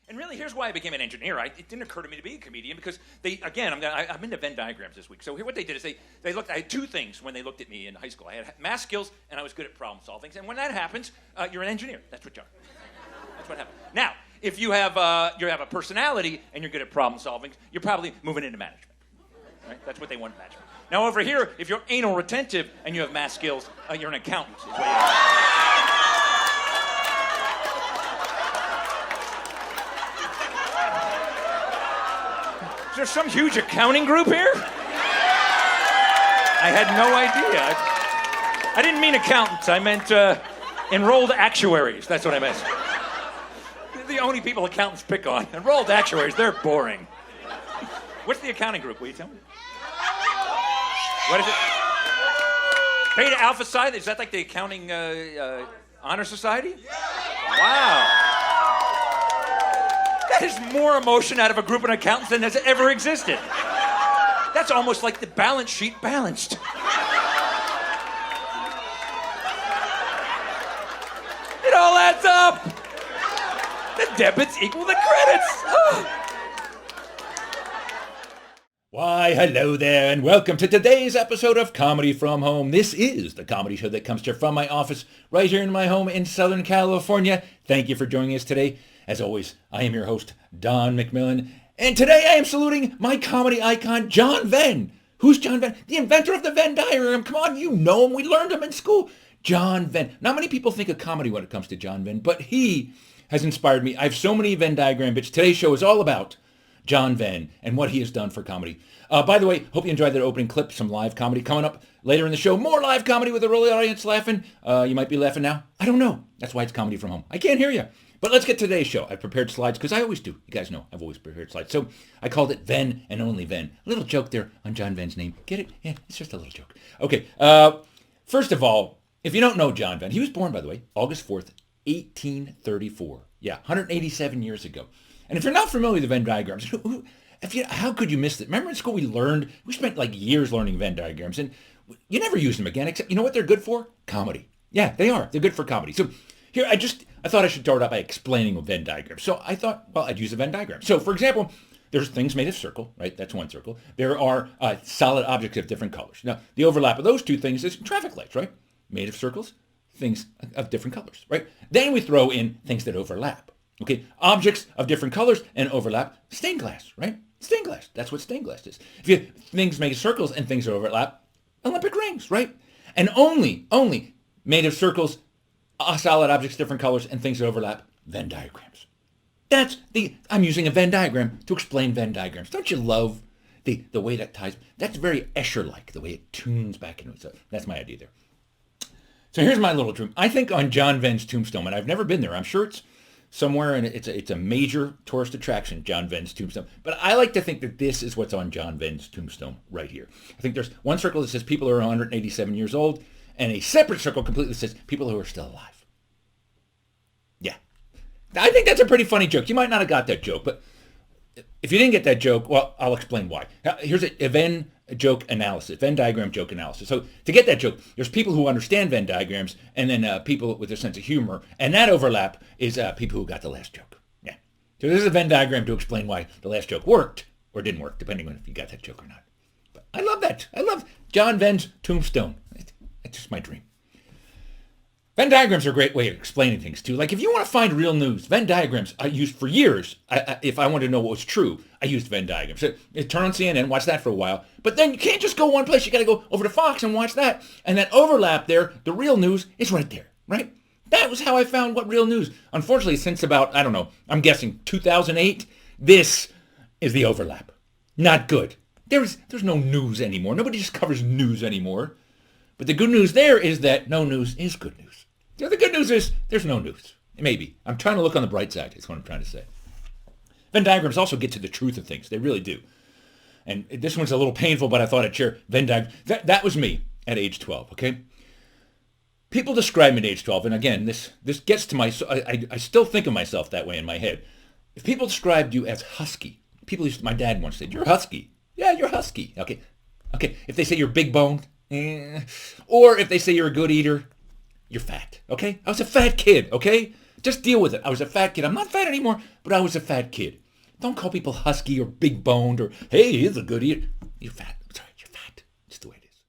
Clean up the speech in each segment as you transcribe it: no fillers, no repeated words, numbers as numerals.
And really, here's why I became an engineer. It didn't occur to me to be a comedian because I'm into Venn diagrams this week. So here, what they did is they looked. I had two things when they looked at me in high school. I had math skills and I was good at problem solving. And when that happens, you're an engineer. That's what you are. That's what happens. Now, if you have a personality and you're good at problem solving, you're probably moving into management. Right? That's what they want in management. Now over here, if you're anal retentive and you have math skills, you're an accountant. Is what you are. Is there some huge accounting group here? I had no idea. I didn't mean accountants. I meant enrolled actuaries. That's what I meant. They're the only people accountants pick on. Enrolled actuaries, they're boring. What's the accounting group? Will you tell me? What is it? Beta Alpha Psi? Is that like the accounting honor society? Wow. That is more emotion out of a group of accountants than has ever existed. That's almost like the balance sheet balanced. It all adds up. The debits equal the credits. Oh. Why, hello there, and welcome to today's episode of Comedy from Home. This is the comedy show that comes to you from my office right here in my home in Southern California. Thank you for joining us today. As always, I am your host, Don McMillan, and today I am saluting my comedy icon, John Venn. Who's John Venn? The inventor of the Venn Diagram. Come on, you know him. We learned him in school. John Venn. Not many people think of comedy when it comes to John Venn, but he has inspired me. I have so many Venn diagram bits. Today's show is all about John Venn and what he has done for comedy. By the way, hope you enjoyed that opening clip. Some live comedy coming up later in the show. More live comedy with the real audience laughing. You might be laughing now. I don't know. That's why it's Comedy from Home. I can't hear you. But let's get to today's show. I prepared slides because I always do. You guys know I've always prepared slides. So I called it Venn and Only Venn. A little joke there on John Venn's name. Get it? Yeah, it's just a little joke. Okay. First of all, if you don't know John Venn, he was born, by the way, August 4th, 1834. Yeah, 187 years ago. And if you're not familiar with the Venn diagrams, how could you miss it? Remember in school we spent like years learning Venn diagrams, and you never use them again, except you know what they're good for? Comedy. Yeah, they are. They're good for comedy. So here, I thought I should start out by explaining a Venn diagram. So I thought, well, I'd use a Venn diagram. So for example, there's things made of circle, right? That's one circle. There are solid objects of different colors. Now, the overlap of those two things is traffic lights, right? Made of circles, things of different colors, right? Then we throw in things that overlap. Okay, objects of different colors and overlap, stained glass, right? Stained glass, that's what stained glass is. If you have things made of circles and things that overlap, Olympic rings, right? And only made of circles, solid objects, different colors, and things that overlap, Venn diagrams. I'm using a Venn diagram to explain Venn diagrams. Don't you love the way that ties? That's very Escher-like, the way it tunes back into itself. That's my idea there. So here's my little dream. I think on John Venn's tombstone, and I've never been there. I'm sure it's somewhere, and it's a major tourist attraction, John Venn's tombstone. But I like to think that this is what's on John Venn's tombstone right here. I think there's one circle that says people are 187 years old, and a separate circle completely says people who are still alive. Yeah. I think that's a pretty funny joke. You might not have got that joke, but if you didn't get that joke, well, I'll explain why. Here's a Venn joke analysis, Venn diagram joke analysis. So to get that joke, there's people who understand Venn diagrams, and then people with a sense of humor, and that overlap is people who got the last joke. Yeah. So this is a Venn diagram to explain why the last joke worked or didn't work, depending on if you got that joke or not. But I love that. I love John Venn's tombstone. It's just my dream. Venn diagrams are a great way of explaining things too. Like if you want to find real news, Venn diagrams I used for years. If I wanted to know what was true, I used Venn diagrams. So you turn on CNN, watch that for a while. But then you can't just go one place. You got to go over to Fox and watch that. And that overlap there, the real news is right there, right? That was how I found what real news. Unfortunately, since about, I don't know, I'm guessing 2008, this is the overlap. Not good. There's no news anymore. Nobody just covers news anymore. But the good news there is that no news is good news. The good news is there's no news. Maybe. I'm trying to look on the bright side. That's what I'm trying to say. Venn diagrams also get to the truth of things. They really do. And this one's a little painful, but I thought I'd share Venn diagram. That was me at age 12, okay? People describe me at age 12, and again, this gets to my... I still think of myself that way in my head. If people described you as husky, my dad once said, you're husky. Yeah, you're husky. Okay. If they say you're big boned, or if they say you're a good eater, you're fat, okay? I was a fat kid, okay? Just deal with it. I was a fat kid. I'm not fat anymore, but I was a fat kid. Don't call people husky or big boned or, hey, he's a good eater. You're fat. That's right, you're fat. Just the way it is.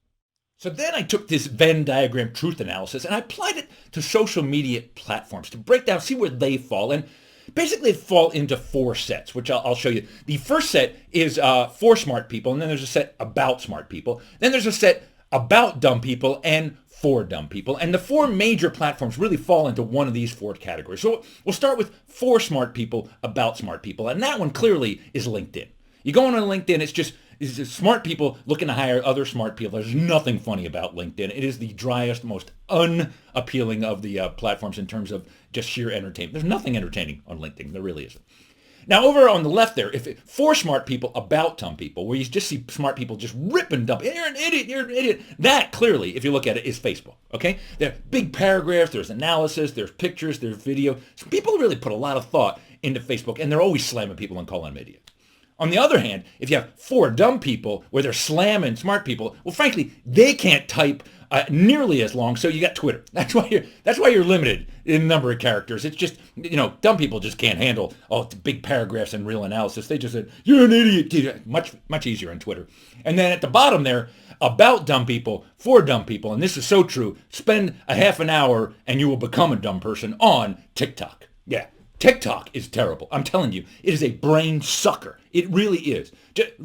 So then I took this Venn diagram truth analysis and I applied it to social media platforms to break down, see where they fall. And basically, they fall into 4 sets, which I'll show you. The first set is for smart people, and then there's a set about smart people. Then there's a set about dumb people and for dumb people. And the 4 major platforms really fall into one of these 4 categories. So we'll start with for smart people, about smart people. And that one clearly is LinkedIn. You go on LinkedIn, it's just smart people looking to hire other smart people. There's nothing funny about LinkedIn. It is the driest, most unappealing of the platforms in terms of just sheer entertainment. There's nothing entertaining on LinkedIn. There really isn't. Now, over on the left there, for smart people, about dumb people, where you just see smart people just ripping dumb, you're an idiot. That, clearly, if you look at it, is Facebook, okay? There are big paragraphs, there's analysis, there's pictures, there's video. So people really put a lot of thought into Facebook, and they're always slamming people and calling them idiots. On the other hand, if you have 4 dumb people where they're slamming smart people, well, frankly, they can't type nearly as long, so you got Twitter. That's why you're limited in the number of characters. It's just, dumb people just can't handle big paragraphs and real analysis. They just said, you're an idiot. Much easier on Twitter. And then at the bottom there, about dumb people, for dumb people, and this is so true, spend a half an hour and you will become a dumb person on TikTok. Yeah. TikTok is terrible. I'm telling you, it is a brain sucker. It really is.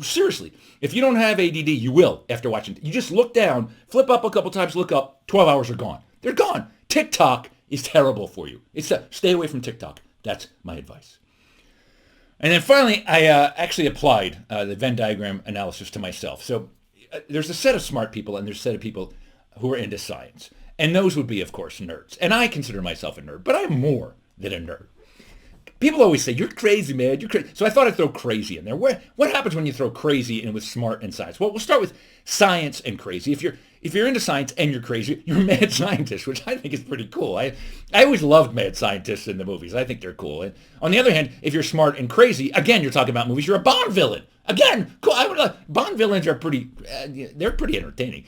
Seriously, if you don't have ADD, you will after watching. You just look down, flip up a couple times, look up, 12 hours are gone. They're gone. TikTok is terrible for you. Stay away from TikTok. That's my advice. And then finally, I actually applied the Venn diagram analysis to myself. So there's a set of smart people and there's a set of people who are into science. And those would be, of course, nerds. And I consider myself a nerd, but I'm more than a nerd. People always say, you're crazy, man, you're crazy. So I thought I'd throw crazy in there. What happens when you throw crazy in with smart and science? Well, we'll start with science and crazy. If you're into science and you're crazy, you're a mad scientist, which I think is pretty cool. I always loved mad scientists in the movies. I think they're cool. And on the other hand, if you're smart and crazy, again, you're talking about movies, you're a Bond villain. Again, cool. Bond villains are they're pretty entertaining.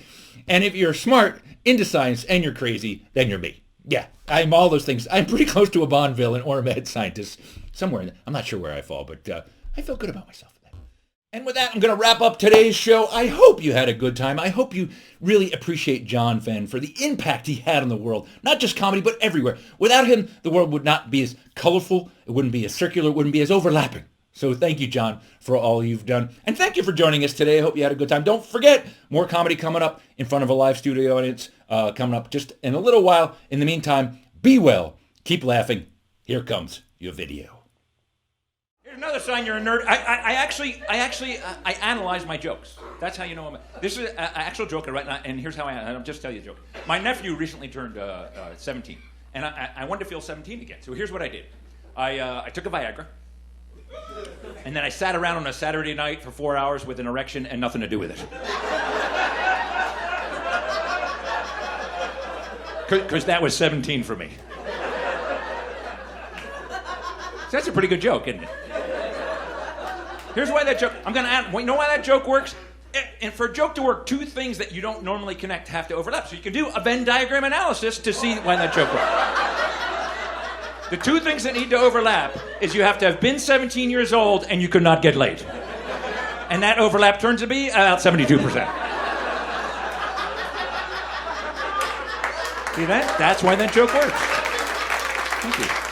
And if you're smart, into science, and you're crazy, then you're me. Yeah, I'm all those things. I'm pretty close to a Bond villain or a mad scientist somewhere in there. I'm not sure where I fall, but I feel good about myself. And with that, I'm going to wrap up today's show. I hope you had a good time. I hope you really appreciate John Venn for the impact he had on the world, not just comedy, but everywhere. Without him, the world would not be as colorful, it wouldn't be as circular, it wouldn't be as overlapping. So thank you, John, for all you've done. And thank you for joining us today. I hope you had a good time. Don't forget, more comedy coming up in front of a live studio audience coming up just in a little while. In the meantime, be well. Keep laughing. Here comes your video. Here's another sign you're a nerd. I actually analyze my jokes. That's how you know this is an actual joke right now, and here's how I'll just tell you a joke. My nephew recently turned 17, and I wanted to feel 17 again. So here's what I did. I took a Viagra. And then I sat around on a Saturday night for 4 hours with an erection and nothing to do with it. Because that was 17 for me. So that's a pretty good joke, isn't it? Here's why that joke, I'm going to add, you know why that joke works? And for a joke to work, 2 things that you don't normally connect have to overlap. So you can do a Venn diagram analysis to see why that joke works. The 2 things that need to overlap is you have to have been 17 years old and you could not get laid. And that overlap turns to be about 72%. See that? That's why that joke works. Thank you.